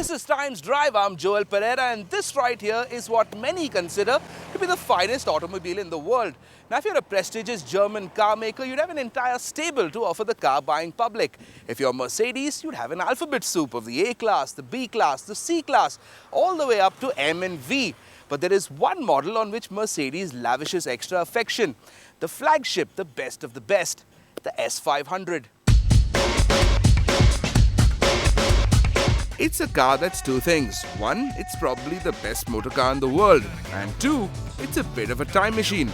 This is Times Drive. I'm Joel Pereira, and this right here is what many consider to be the finest automobile in the world. Now, if you're a prestigious German car maker, you'd have an entire stable to offer the car buying public. If you're Mercedes, you'd have an alphabet soup of the A class, the B class, the C class, all the way up to M and V. But there is one model on which Mercedes lavishes extra affection. The flagship, the best of the best, the S500. It's a car that's two things. One, it's probably the best motor car in the world. And two, it's a bit of a time machine.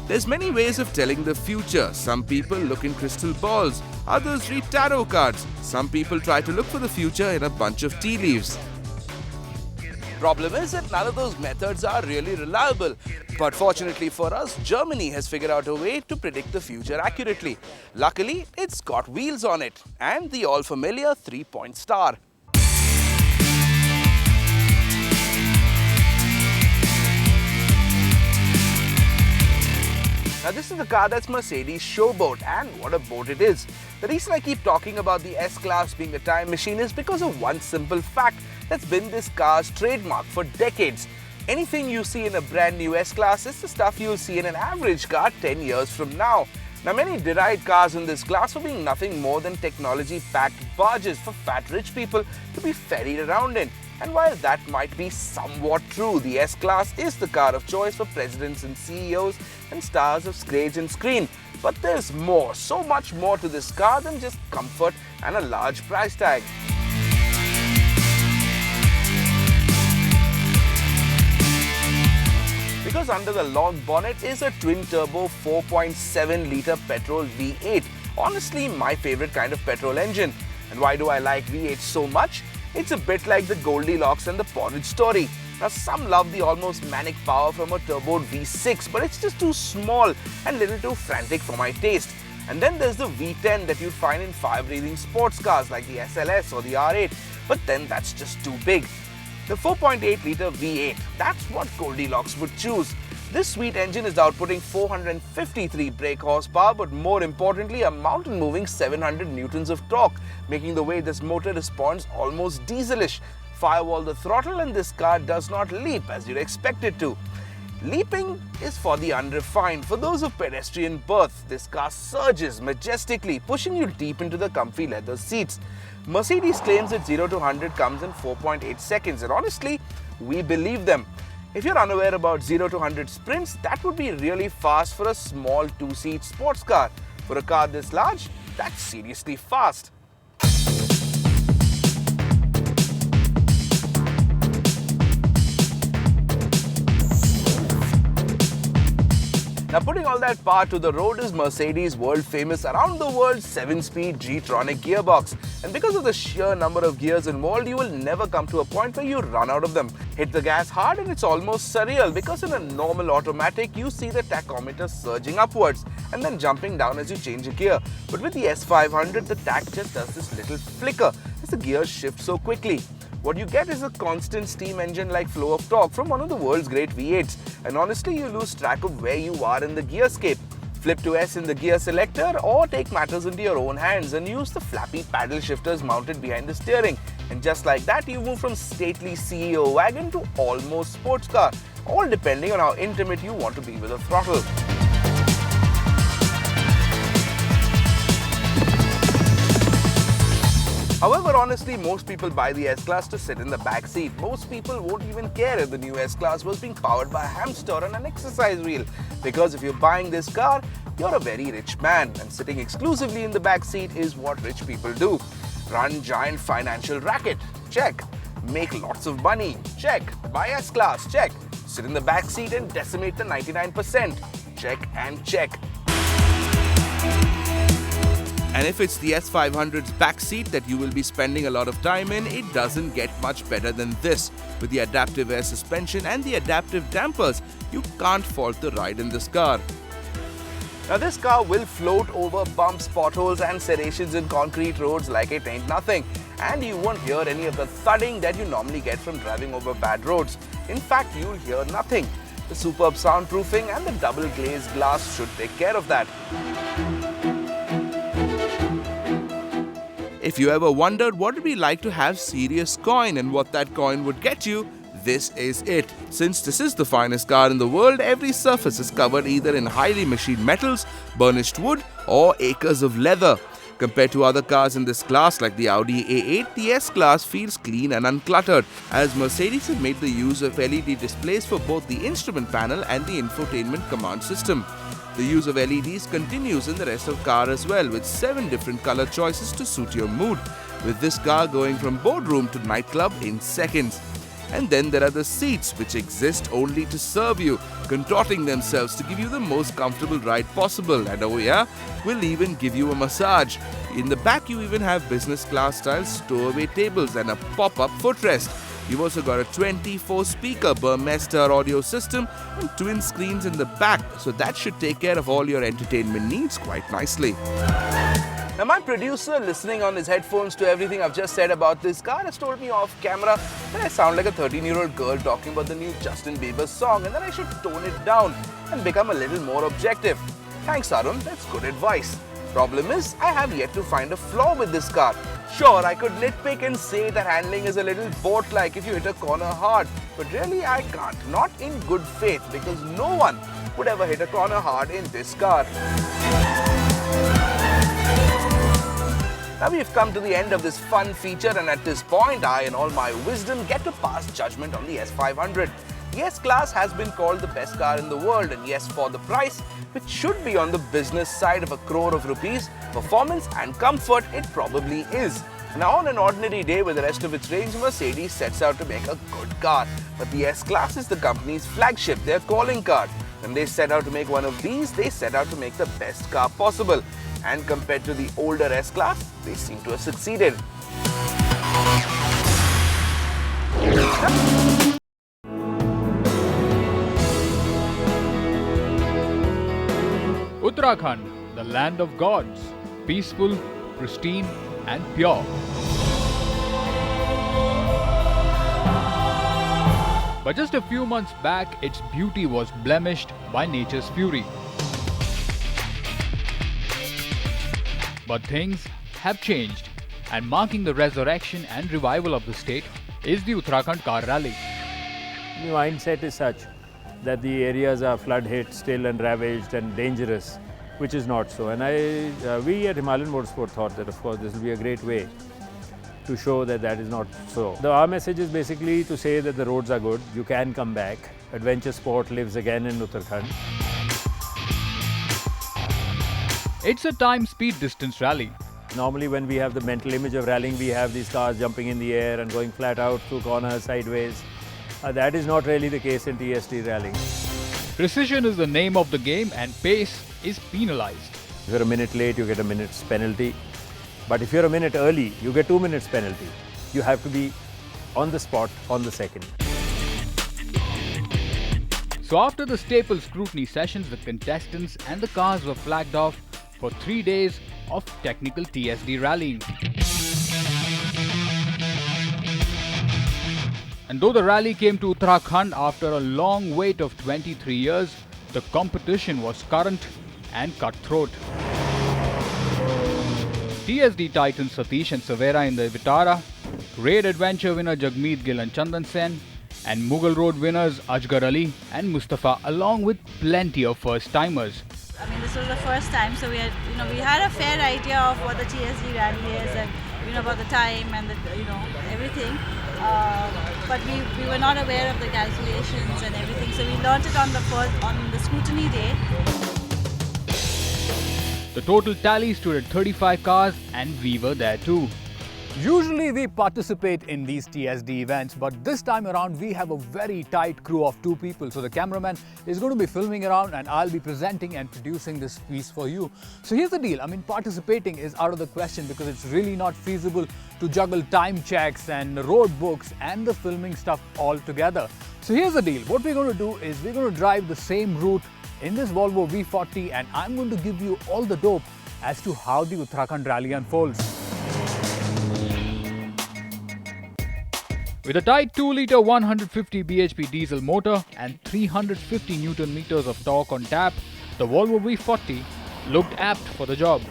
There's many ways of telling the future. Some people look in crystal balls. Others read tarot cards. Some people try to look for the future in a bunch of tea leaves. Problem is that none of those methods are really reliable. But fortunately for us, Germany has figured out a way to predict the future accurately. Luckily, it's got wheels on it and the all-familiar 3-point star. Now, this is the car that's Mercedes' showboat, and what a boat it is. The reason I keep talking about the S-Class being a time machine is because of one simple fact that's been this car's trademark for decades. Anything you see in a brand new S-Class is the stuff you'll see in an average car 10 years from now. Now, many deride cars in this class for being nothing more than technology-packed barges for fat rich people to be ferried around in. And while that might be somewhat true, the S-Class is the car of choice for presidents and CEOs and stars of stage and screen. But there's more, so much more to this car than just comfort and a large price tag. Because under the long bonnet is a twin-turbo 4.7-litre petrol V8. Honestly, my favorite kind of petrol engine. And why do I like V8 so much? It's a bit like the Goldilocks and the porridge story. Now, some love the almost manic power from a turboed V6, but it's just too small and little too frantic for my taste. And then there's the V10 that you'd find in fire-breathing sports cars like the SLS or the R8, but then that's just too big. The 4.8-litre V8, that's what Goldilocks would choose. This sweet engine is outputting 453 brake horsepower, but more importantly, a mountain-moving 700 newtons of torque, making the way this motor responds almost dieselish. Firewall the throttle and this car does not leap as you'd expect it to. Leaping is for the unrefined. For those of pedestrian birth, this car surges majestically, pushing you deep into the comfy leather seats. Mercedes claims that 0 to 100 comes in 4.8 seconds, and honestly, we believe them. If you're unaware about 0 to 100 sprints, that would be really fast for a small two-seat sports car. For a car this large, that's seriously fast. Now, putting all that power to the road is Mercedes' world-famous, around-the-world 7-speed G-tronic gearbox. And because of the sheer number of gears involved, you will never come to a point where you run out of them. Hit the gas hard and it's almost surreal, because in a normal automatic, you see the tachometer surging upwards and then jumping down as you change a gear. But with the S500, the tach just does this little flicker as the gears shift so quickly. What you get is a constant steam engine-like flow of torque from one of the world's great V8s. And honestly, you lose track of where you are in the gearscape. Flip to S in the gear selector or take matters into your own hands and use the flappy paddle shifters mounted behind the steering. And just like that, you move from stately CEO wagon to almost sports car, all depending on how intimate you want to be with the throttle. However, honestly, most people buy the S-Class to sit in the back seat. Most people won't even care if the new S-Class was being powered by a hamster and an exercise wheel. Because if you're buying this car, you're a very rich man. And sitting exclusively in the back seat is what rich people do. Run giant financial racket? Check. Make lots of money? Check. Buy S-Class? Check. Sit in the back seat and decimate the 99%? Check and check. And if it's the S500's back seat that you will be spending a lot of time in, it doesn't get much better than this. With the adaptive air suspension and the adaptive dampers, you can't fault the ride in this car. Now, this car will float over bumps, potholes and serrations in concrete roads like it ain't nothing. And you won't hear any of the thudding that you normally get from driving over bad roads. In fact, you'll hear nothing. The superb soundproofing and the double glazed glass should take care of that. If you ever wondered what it'd be like to have serious coin and what that coin would get you, this is it. Since this is the finest car in the world, every surface is covered either in highly machined metals, burnished wood, or acres of leather. Compared to other cars in this class like the Audi A8, the S-Class feels clean and uncluttered, as Mercedes has made the use of LED displays for both the instrument panel and the infotainment command system. The use of LEDs continues in the rest of the car as well, with 7 different color choices to suit your mood, with this car going from boardroom to nightclub in seconds. And then there are the seats, which exist only to serve you, contorting themselves to give you the most comfortable ride possible. And oh yeah, we'll even give you a massage. In the back, you even have business class style stowaway tables and a pop-up footrest. You've also got a 24-speaker Burmester audio system and twin screens in the back, so that should take care of all your entertainment needs quite nicely. Now, my producer, listening on his headphones to everything I've just said about this car, has told me off camera that I sound like a 13-year-old girl talking about the new Justin Bieber song and that I should tone it down and become a little more objective. Thanks, Arun. That's good advice. Problem is, I have yet to find a flaw with this car. Sure, I could nitpick and say that handling is a little boat-like if you hit a corner hard, but really I can't. Not in good faith, because no one would ever hit a corner hard in this car. Now we've come to the end of this fun feature, and at this point, I in all my wisdom get to pass judgment on the S500. The S-Class has been called the best car in the world, and yes, for the price, which should be on the business side of 1 crore of rupees, performance and comfort, it probably is. Now, on an ordinary day with the rest of its range, Mercedes sets out to make a good car. But the S-Class is the company's flagship, their calling card. When they set out to make one of these, they set out to make the best car possible. And compared to the older S-Class, they seem to have succeeded. Uttarakhand, the land of gods, peaceful, pristine and pure. But just a few months back, its beauty was blemished by nature's fury. But things have changed, and marking the resurrection and revival of the state is the Uttarakhand Car Rally. The mindset is such that the areas are flood hit still and ravaged and dangerous, which is not so. And we at Himalayan Motorsport thought that of course this will be a great way to show that that is not so. Our message is basically to say that the roads are good, you can come back, adventure sport lives again in Uttarakhand. It's a time, speed, distance rally. Normally when we have the mental image of rallying, we have these cars jumping in the air and going flat out through corners, sideways. That is not really the case in TSD rallying. Precision is the name of the game and pace is penalized. If you're a minute late, you get a minute's penalty. But if you're a minute early, you get 2 minutes penalty. You have to be on the spot on the second. So after the staple scrutiny sessions, the contestants and the cars were flagged off for 3 days of technical TSD rallying. And though the rally came to Uttarakhand after a long wait of 23 years, the competition was current and cutthroat. TSD titans Satish and Savera in the Vitara, Raid Adventure winner Jagmeet Gill and Chandan Sen, and Mughal Road winners Ajgar Ali and Mustafa, along with plenty of first-timers. I mean, this was the first time, so we had a fair idea of what the TSD rally is and about the time and everything. But we were not aware of the calculations and everything, so we learnt it on the scrutiny day. The total tally stood at 35 cars, and we were there too. Usually we participate in these TSD events, but this time around we have a very tight crew of 2 people. So the cameraman is going to be filming around and I'll be presenting and producing this piece for you. So here's the deal. I mean, participating is out of the question because it's really not feasible to juggle time checks and road books and the filming stuff all together. So here's the deal. What we're going to do is we're going to drive the same route in this Volvo V40 and I'm going to give you all the dope as to how the Uttarakhand rally unfolds. With a tight 2-litre 150 bhp diesel motor and 350 Newton meters of torque on tap, the Volvo V40 looked apt for the job.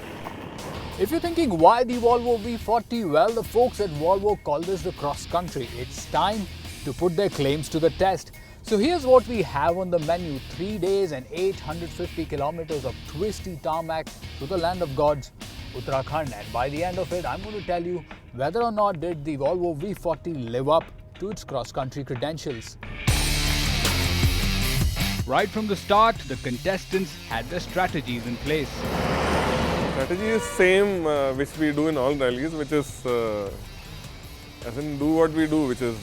If you're thinking why the Volvo V40, well, the folks at Volvo call this the cross country. It's time to put their claims to the test. So here's what we have on the menu: 3 days and 850 kilometers of twisty tarmac to the land of gods, Uttarakhand. And by the end of it, I'm going to tell you whether or not did the Volvo V40 live up to its cross-country credentials. Right from the start, the contestants had their strategies in place. Strategy is same which we do in all rallies, which is as in do what we do, which is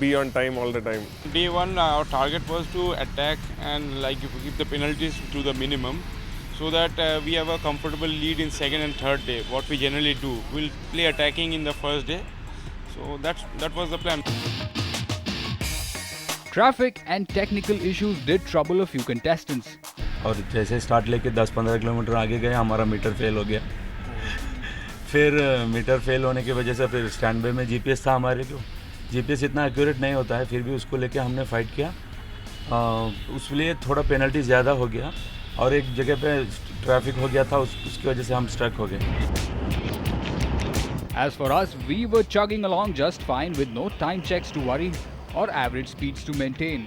be on time all the time. Day one, our target was to attack and keep the penalties to the minimum, so that we have a comfortable lead in second and third day. What we generally do, we'll play attacking in the first day. So that was the plan. Traffic and technical issues did trouble a few contestants. और जैसे start लेके 10-15 kilometre आगे गए, हमारा metre fail हो गया. फिर metre fail होने की वजह से फिर स्टैंड बाय में जीपीएस था हमारे को. जीपीएस इतना एक्यूरेट नहीं होता है, फिर भी उसको लेके हमने फाइट किया. उसलिए थोड़ा पेनल्टी ज़्यादा हो गया और एक जगह पे ट्रैफिक हो गया था, उसकी वजह से हम स्ट्रक हो गए. As for us, we were chugging along just fine with no time checks to worry or average speeds to maintain.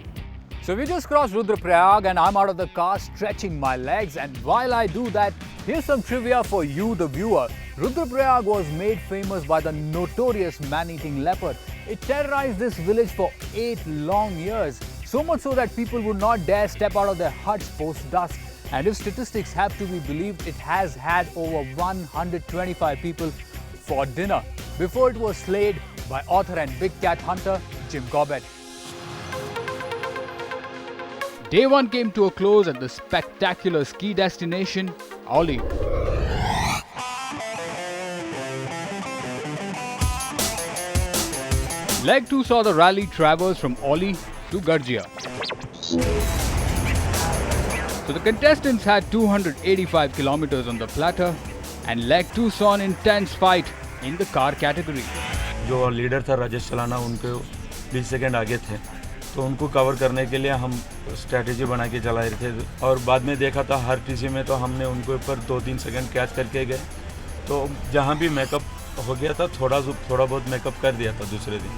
So we just crossed Rudraprayag and I'm out of the car stretching my legs, and while I do that, here's some trivia for you, the viewer. Rudraprayag was made famous by the notorious man-eating leopard. It terrorized this village for 8 long years, so much so that people would not dare step out of their huts post-dusk. And if statistics have to be believed, it has had over 125 people for dinner before it was slayed by author and big cat hunter Jim Corbett. Day one came to a close at the spectacular ski destination, Oli. Leg 2 saw the rally traverse from Oli to Garjia. So the contestants had 285 kilometers on the platter, and leg 2 saw an intense fight in the car category. जो leader था राजेश चलाना, उनको 20 second आगे थे, तो उनको cover करने के लिए हम स्ट्रैटेजी बना के चला रहे थे. और बाद में देखा था हर टीसी में, तो हमने उनको ऊपर 2-3 सेकंड कैच करके गए. तो जहाँ भी मेकअप हो गया था, थोड़ा बहुत मेकअप कर दिया था दूसरे दिन.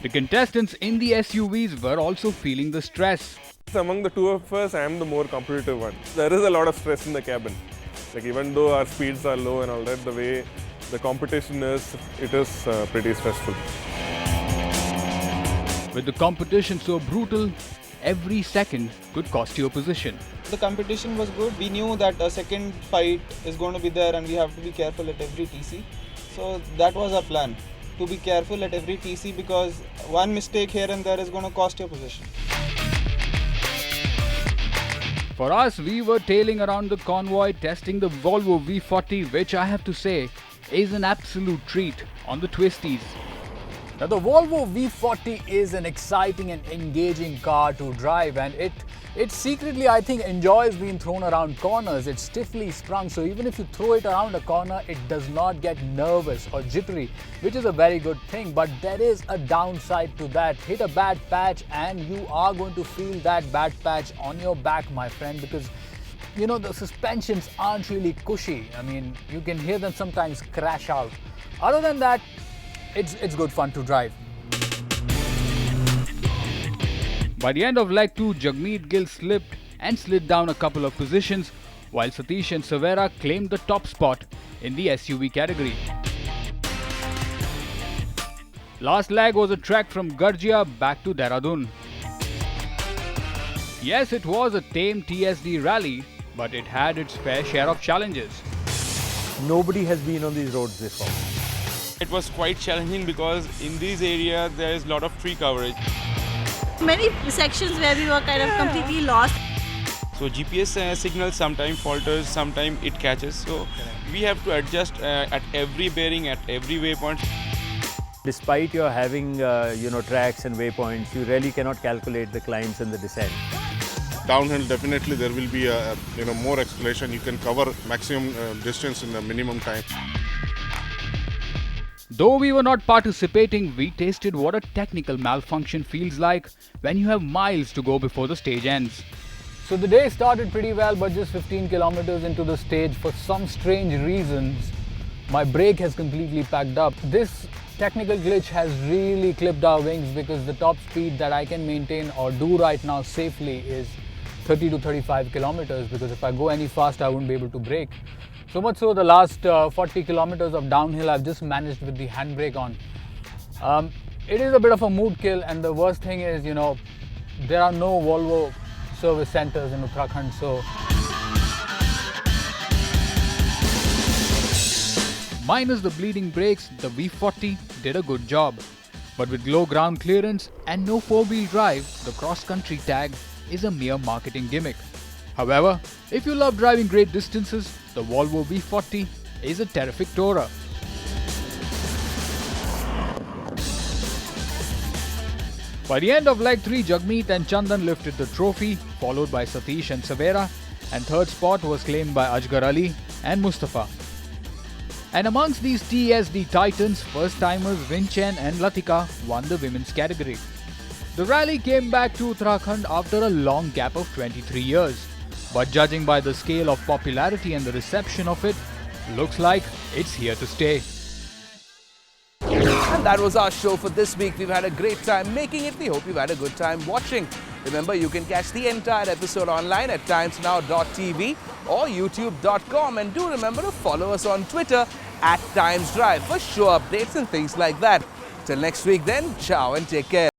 The contestants in the SUVs were also feeling the stress. Among the two of us, I am the more competitive one. There is a lot of stress in the cabin. Like even though our speeds are low and all that, the way the competition is, it is pretty stressful. With the competition so brutal, every second could cost you a position. The competition was good. We knew that a second fight is going to be there and we have to be careful at every TC. So that was our plan, to be careful at every TC, because one mistake here and there is going to cost your position. For us, we were tailing around the convoy testing the Volvo V40, which I have to say is an absolute treat on the twisties. Now, the Volvo V40 is an exciting and engaging car to drive, and it secretly, I think, enjoys being thrown around corners. It's stiffly sprung, so even if you throw it around a corner, it does not get nervous or jittery, which is a very good thing. But there is a downside to that. Hit a bad patch and you are going to feel that bad patch on your back, my friend, because you know the suspensions aren't really cushy. I mean, you can hear them sometimes crash out. Other than that, it's good fun to drive. By the end of leg 2, Jagmeet Gill slipped and slid down a couple of positions, while Satish and Savera claimed the top spot in the SUV category. Last leg was a trek from Garjia back to Dehradun. Yes, it was a tame TSD rally, but it had its fair share of challenges. Nobody has been on these roads before. It was quite challenging because in these areas there is a lot of tree coverage. Many sections where we were kind of completely lost. So GPS signal sometimes falters, sometimes it catches. So we have to adjust at every bearing, at every waypoint. Despite your having tracks and waypoints, you really cannot calculate the climbs and the descent. Downhill, definitely there will be a more acceleration. You can cover maximum distance in the minimum time. Though we were not participating, we tasted what a technical malfunction feels like when you have miles to go before the stage ends. So the day started pretty well, but just 15 kilometers into the stage, for some strange reasons, my brake has completely packed up. This technical glitch has really clipped our wings because the top speed that I can maintain or do right now safely is 30 to 35 kilometers, because if I go any faster I wouldn't be able to brake. So much so the last 40 kilometers of downhill I've just managed with the handbrake on. It is a bit of a mood kill, and the worst thing is, you know, there are no Volvo service centers in Uttarakhand, so minus the bleeding brakes, the V40 did a good job. But with low ground clearance and no four-wheel drive, the cross-country tag is a mere marketing gimmick. However, if you love driving great distances, the Volvo V40 is a terrific tourer. By the end of leg 3, Jagmeet and Chandan lifted the trophy, followed by Satish and Savera, and third spot was claimed by Ajgar Ali and Mustafa. And amongst these TSD titans, first-timers Rinchen and Latika won the women's category. The rally came back to Uttarakhand after a long gap of 23 years. But judging by the scale of popularity and the reception of it, looks like it's here to stay. And that was our show for this week. We've had a great time making it. We hope you've had a good time watching. Remember, you can catch the entire episode online at timesnow.tv or youtube.com. And do remember to follow us on Twitter @TimesDrive for show updates and things like that. Till next week then, ciao and take care.